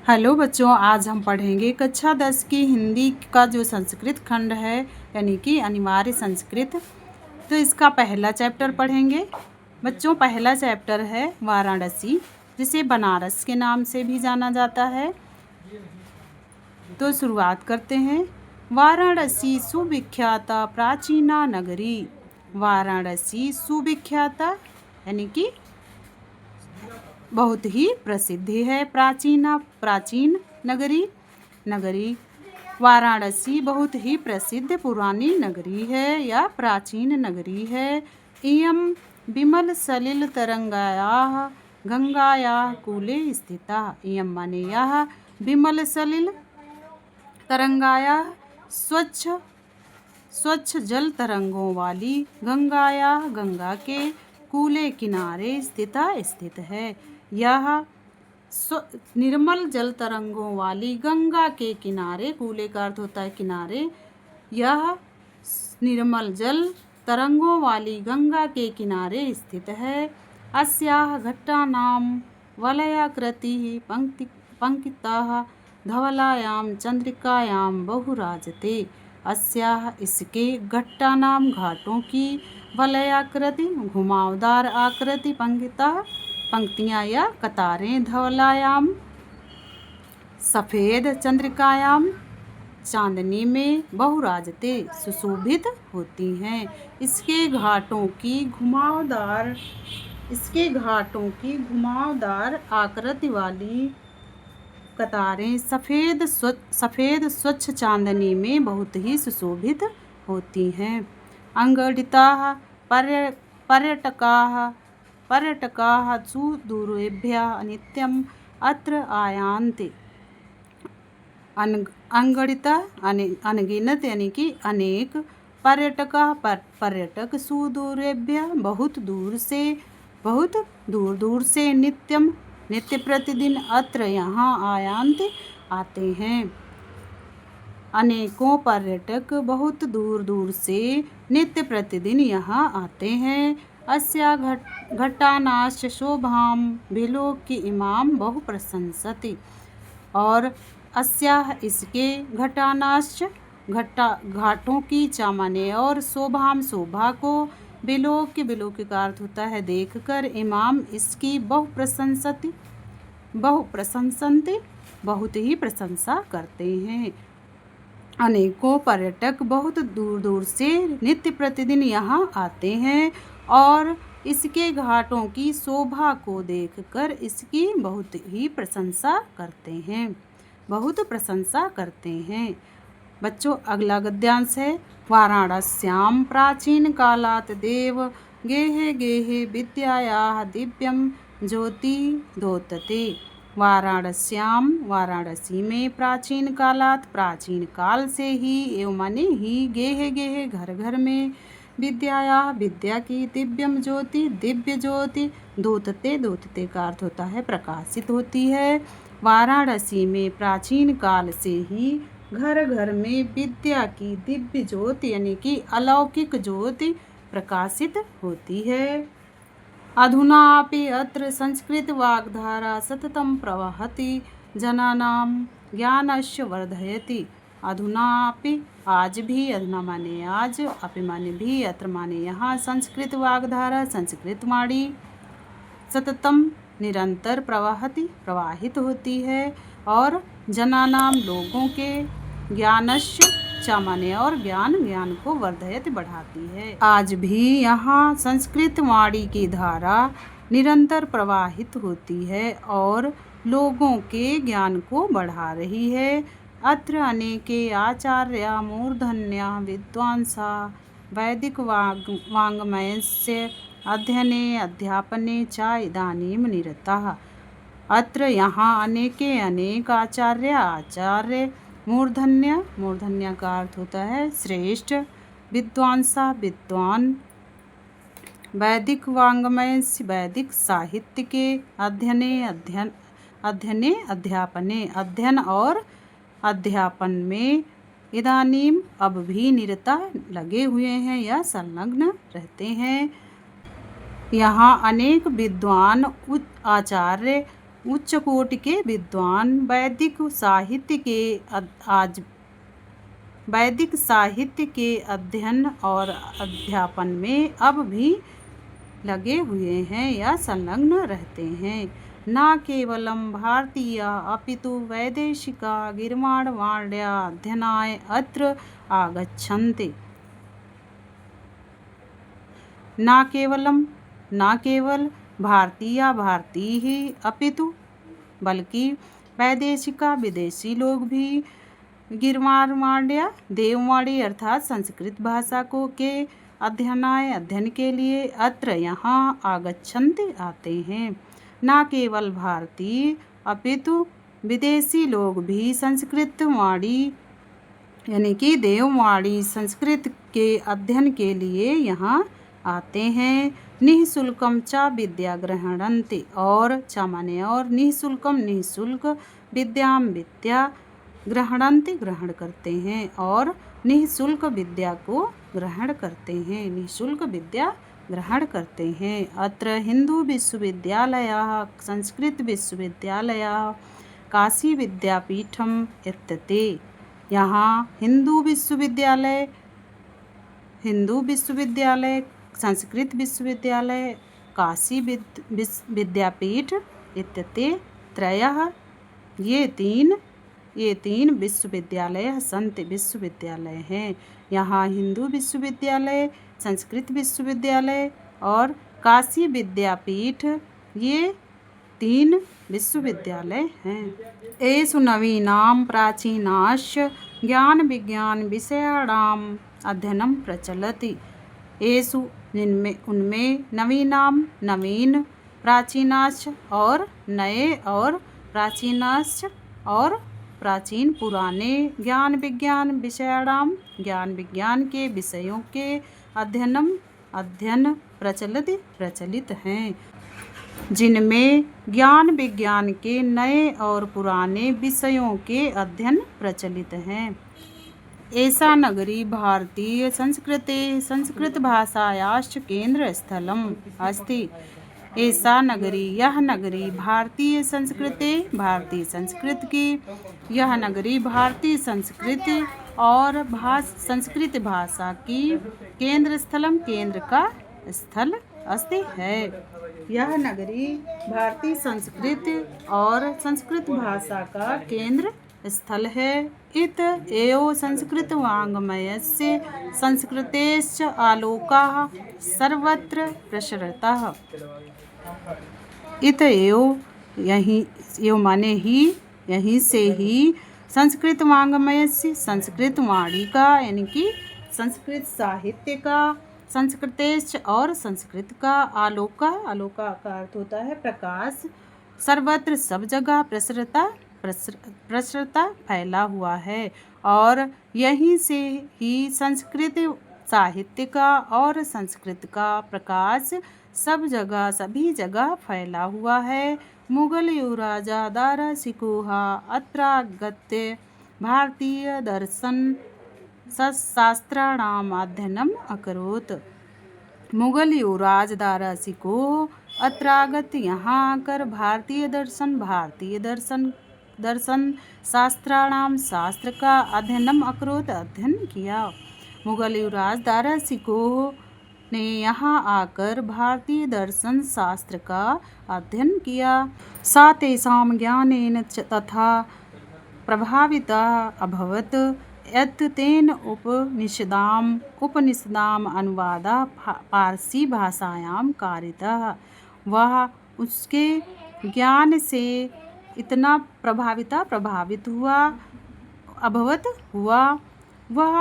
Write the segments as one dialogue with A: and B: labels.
A: Hello बच्चों, आज हम पढ़ेंगे कक्षा 10 की हिंदी का जो संस्कृत खंड है यानी कि अनिवार्य संस्कृत। तो इसका पहला चैप्टर पढ़ेंगे। बच्चों, पहला चैप्टर है वाराणसी, जिसे बनारस के नाम से भी जाना जाता है। तो शुरुआत करते हैं। वाराणसी सुविख्याता प्राचीना नगरी। वाराणसी सुविख्याता यानी कि बहुत ही प्रसिद्ध है। प्राचीन नगरी वाराणसी बहुत ही प्रसिद्ध पुरानी नगरी है या प्राचीन नगरी है। इयं विमल सलिल तरंगायाः गंगायाः कूले स्थिता। इयं माने यह विमल सलिल तरंगायाः स्वच्छ जल तरंगों वाली गंगा के कूले किनारे स्थित है। यह निर्मल जल तरंगों वाली गंगा के किनारे, कूले का अर्थ होता है किनारे, यह निर्मल जल तरंगों वाली गंगा के किनारे स्थित है। अस्याः घट्टानां वलयाकृतिः पंक्तिताः धवलायां चंद्रिकायां बहुराजते। अस्याः इसके घट्टानां घाटों की वलयाकृति घुमावदार आकृति पंक्तियाँ या कतारें धवलायाम सफ़ेद चंद्रिकायाम चांदनी में बहुराजते सुशोभित होती हैं। इसके घाटों की घुमावदार आकृति वाली कतारें सफ़ेद स्वच्छ चांदनी में बहुत ही सुशोभित होती हैं। अंगडिताः पर्यटकाः सुदूरेभ्यः नित्यम् अत्र आयान्ति। अनगिनत यानी कि अनेक, पर्यटक सुदूरेभ्यः बहुत दूर से नित्य प्रतिदिन अत्र यहाँ आयान्ति आते हैं। अनेकों पर्यटक बहुत दूर से नित्य प्रतिदिन यहाँ आते हैं। अस्या घट्टानाश्च शोभां विलोक्य इमां बहु प्रशंसति। और अस्याः इसके घट्टानाश्च घाटों की चामने और शोभा को विलोक्य का अर्थ होता है देखकर, इमाम इसकी बहु प्रशंसन्ति बहुत ही प्रशंसा करते हैं। अनेकों पर्यटक बहुत दूर से नित्य प्रतिदिन यहाँ आते हैं और इसके घाटों की शोभा को देखकर इसकी बहुत प्रशंसा करते हैं। बच्चों, अगला गद्यांश है। वाराणस्यां प्राचीन कालात् देव गेहे विद्यायाः दिव्यं ज्योति द्योतते। वाराणसी में प्राचीन काल से ही एवं माने ही गेहे घर में विद्या की दिव्य ज्योति द्योतते का अर्थ होता है प्रकाशित होती है। वाराणसी में प्राचीन काल से ही घर में विद्या की दिव्य ज्योति यानी कि अलौकिक ज्योति प्रकाशित होती है। अधुनापि अत्र संस्कृत वाग्धारा सततं प्रवहति जनानां ज्ञानस्य वर्धयति। अधुनापि आज भी, अधुना माने आज, अपि माने भी, अत्र माने यहाँ, संस्कृत वाग्धारा संस्कृत वाणी सततम निरंतर प्रवाहित होती है और जनानाम लोगों के ज्ञानस्य माने और ज्ञान को वर्धयत बढ़ाती है। आज भी यहाँ संस्कृत वाणी की धारा निरंतर प्रवाहित होती है और लोगों के ज्ञान को बढ़ा रही है। अत्र अनेके आचार्या मूर्धन्या विद्वांसा वैदिक वाङ्मयस्य अध्ययने अध्यापने च इदानीं निरताः। अत्र यहाँ अनेक आचार्य मूर्धन्य का अर्थ होता है श्रेष्ठ, विद्वान, वैदिक वाङ्मय वैदिक साहित्य के अध्ययन और अध्यापन में इदानीम अब भी निरता लगे हुए हैं या संलग्न रहते हैं। यहाँ अनेक विद्वान आचार्य उच्च कोटि के विद्वान वैदिक साहित्य के अध्ययन और अध्यापन में अब भी लगे हुए हैं या संलग्न रहते हैं। न केवलं भारतीय अपितु वैदेशिका गिर्वाणवाण्या अध्ययनाय अत्र आगच्छन्ति। न केवल भारतीय ही अपितु बल्कि वैदेशिका विदेशी लोग भी गिर्वाणवाण्या देववाणी अर्थात संस्कृत भाषा के अध्ययन के लिए अत्र यहाँ आगच्छन्ति आते हैं। न केवल भारतीय अपितु विदेशी लोग भी संस्कृत वाणी यानी कि देववाणी संस्कृत के अध्ययन के लिए यहाँ आते हैं। निःशुल्कम च विद्या ग्रहणन्ति और निःशुल्क विद्या ग्रहणन्ति ग्रहण करते हैं और निःशुल्क विद्या को ग्रहण करते हैं, निःशुल्क विद्या ग्रहण करते हैं। अत्र हिंदू विश्वविद्यालयः संस्कृत विश्वविद्यालयः काशी विद्यापीठम इत्यते। यहाँ हिंदू विश्वविद्यालय संस्कृत विश्वविद्यालय काशी विद्यापीठ इत्यते त्रयः ये तीन विश्वविद्यालय संत विश्वविद्यालय हैं। यहाँ हिंदू विश्वविद्यालय संस्कृत विश्वविद्यालय और काशी विद्यापीठ ये 3 विश्वविद्यालय हैं। एषु नवीनां प्राचीनाश्च ज्ञान विज्ञान विषयाणाम् अध्ययनं प्रचलति। एषु उनमें नवीन प्राचीनाश्च और नए और प्राचीनाश्च और प्राचीन पुराने ज्ञान विज्ञान के विषयों के अध्ययन प्रचलित हैं, जिनमें ज्ञान विज्ञान के नए और पुराने विषयों के अध्ययन प्रचलित हैं। एषा नगरी भारतीय संस्कृतेः संस्कृतभाषायाश्च केन्द्रस्थलम् अस्ति। यह नगरी भारतीय संस्कृत की यह नगरी भारतीय संस्कृति और संस्कृत भाषा की केंद्र का स्थल अस्ति है। यह नगरी भारतीय संस्कृति और संस्कृत भाषा का केंद्र स्थल है। इत एव संस्कृत वाङ्मयस्य संस्कृतेश्च आलोकः सर्वत्र प्रसरतः। इत एव यहीं माने ही यहीं से ही संस्कृत वाङ्मयस्य संस्कृत वाणी का यानी कि संस्कृत साहित्य का संस्कृतेश्च और संस्कृत का आलोक का अर्थ होता है प्रकाश सर्वत्र सब जगह प्रसरता फैला हुआ है और यहीं से ही संस्कृत साहित्य का और संस्कृत का प्रकाश सभी जगह फैला हुआ है। मुगल युवराजा दारा शिकोहा अत्रागत्य भारतीय दर्शन शास्त्राणाम् अध्ययनम् अकरोत्। मुगल युवराज दारा शिकोह अत्रागत्य यहाँ आकर भारतीय दर्शन शास्त्राणाम शास्त्र का अध्ययनम अकरोत् अध्ययन किया। मुगल युवराज दारा शिकोह ने यहाँ आकर भारतीय दर्शन शास्त्र का अध्ययन किया। सा तेषां ज्ञानेन तथा प्रभावितः अभवत् यत् तेन उपनिषदाम् अनुवादः पारसी भाषायां कारितः। वह उसके ज्ञान से इतना प्रभावित हुआ वह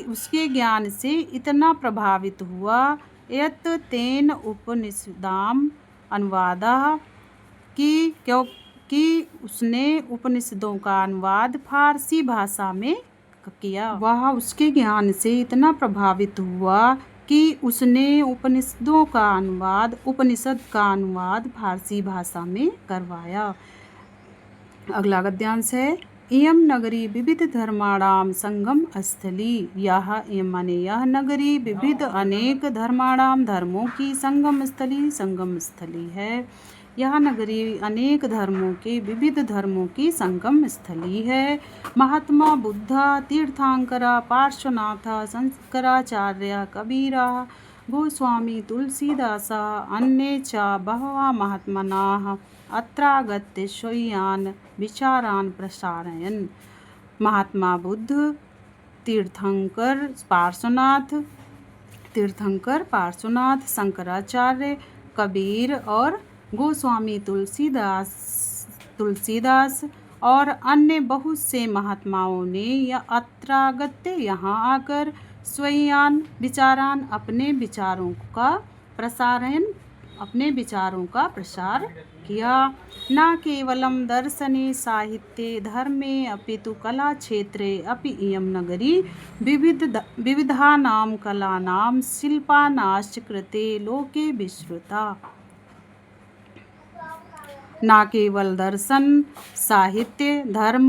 A: उसके ज्ञान से इतना प्रभावित हुआ यत् तेन उपनिषदाम् अनुवादः क्योंकि उसने उपनिषदों का अनुवाद फारसी भाषा में किया। वह उसके ज्ञान से इतना प्रभावित हुआ कि उसने उपनिषद का अनुवाद फारसी भाषा में करवाया। अगला गद्यांश है। इयं नगरी विविध धर्माणां संगम स्थली। यह नगरी विविध अनेक धर्मों की संगम स्थली है। यह नगरी अनेक धर्मों के विविध धर्मों की संगम स्थली है। महात्मा बुद्धा, तीर्थंकरा, पार्श्वनाथ, शंकराचार्य, कबीरा, गोस्वामी तुलसीदास, अन्ये च बहवः महात्मनाः अत्रागत्य स्वीयान् विचारान् प्रसारयन्। महात्मा बुद्ध, तीर्थंकर पार्श्वनाथ, शंकराचार्य, कबीर और गोस्वामी तुलसीदास और अन्य बहुत से महात्माओं ने अत्रागत्य यहाँ आकर स्वयं विचारान अपने विचारों का प्रसार किया। न केवलं दर्शने साहित्ये धर्मे अपितु कला क्षेत्रे अपि इयं नगरी विविधानां कलानां शिल्पानाश्च कृते लोके विश्रुता। न केवल दर्शन, साहित्य, धर्म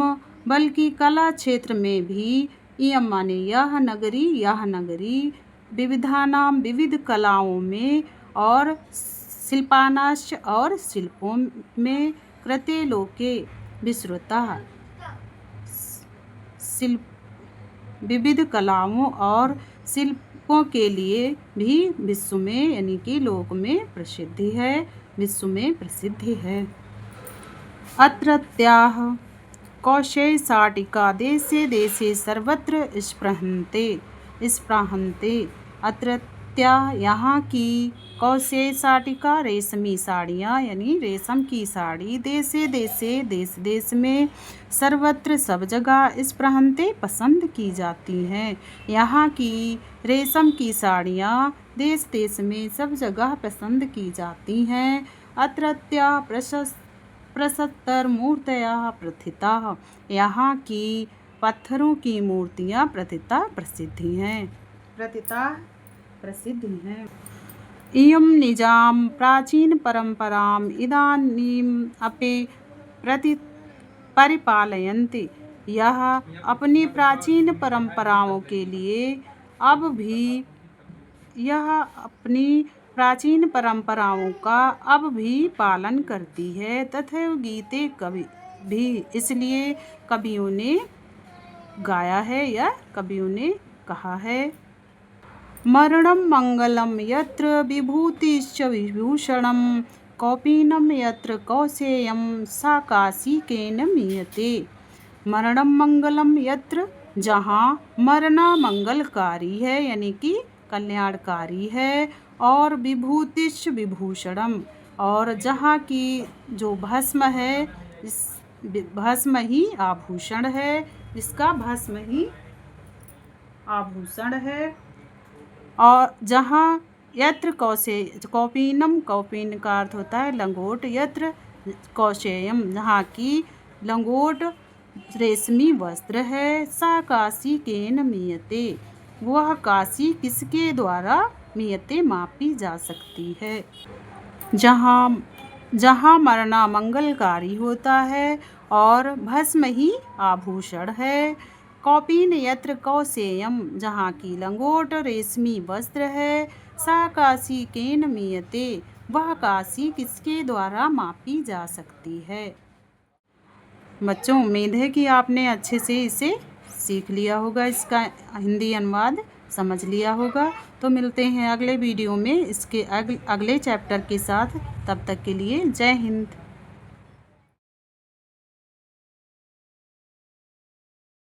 A: बल्कि कला क्षेत्र में भी इयं माने यह नगरी विविधानाम विविध कलाओं में और शिल्पानाश्च और शिल्पों में कृते लोके विश्रुता विविध कलाओं और शिल्पों के लिए भी विश्व में यानी कि लोक में प्रसिद्धि है। अत्रत्याः कौशेयशाटिका देशे देशे सर्वत्र स्पृहन्ते। अत्रत्या यहाँ की कौशेयशाटिका रेशमी साड़ियाँ यानी रेशम की साड़ी देशे देश में सर्वत्र सब जगह स्पृहन्ते पसंद की जाती हैं। यहाँ की रेशम की साड़ियाँ देश में सब जगह पसंद की जाती हैं। अत्रत्या प्रशस्तर मूर्तयः प्रथिताः। यहाँ की पत्थरों की मूर्तियाँ प्रसिद्ध हैं। इयं निजां प्राचीन परंपराम् इदानीम् अपि परिपालयन्ति। यह अपनी प्राचीन परंपराओं के लिए अब भी पालन करती है। तथैव गीते भी इसलिए कवियों ने गाया है या कवियों ने कहा है। मरणं मंगलम यत्र विभूतिश्च विभूषणं कौपीनं यत्र कौशेयं सा काशिकेन मीयते। मरणं मंगलम यत्र जहाँ मरना मंगलकारी है यानी कि कल्याणकारी है, और विभूतिश्च विभूषणम और जहाँ की जो भस्म है इस भस्म ही आभूषण है, इसका भस्म ही आभूषण है। और जहाँ यत्र कौपीनम, कौपीन का अर्थ होता है लंगोट, यत्र कौशेयम जहाँ की लंगोट रेशमी वस्त्र है, सा काशी केन मीयते वह काशी किसके द्वारा मीयते मापी जा सकती है। जहाँ मरना मंगलकारी होता है और भस्म ही आभूषण है। कौपीन यत्र कौशेयम जहाँ की लंगोट रेशमी वस्त्र है, सा काशी केन मीयते वह काशी किसके द्वारा मापी जा सकती है। बच्चों, उम्मीद है कि आपने अच्छे से इसे सीख लिया होगा, इसका हिंदी अनुवाद समझ लिया होगा। तो मिलते हैं अगले वीडियो में इसके अगले चैप्टर के साथ। तब तक के लिए जय हिंद।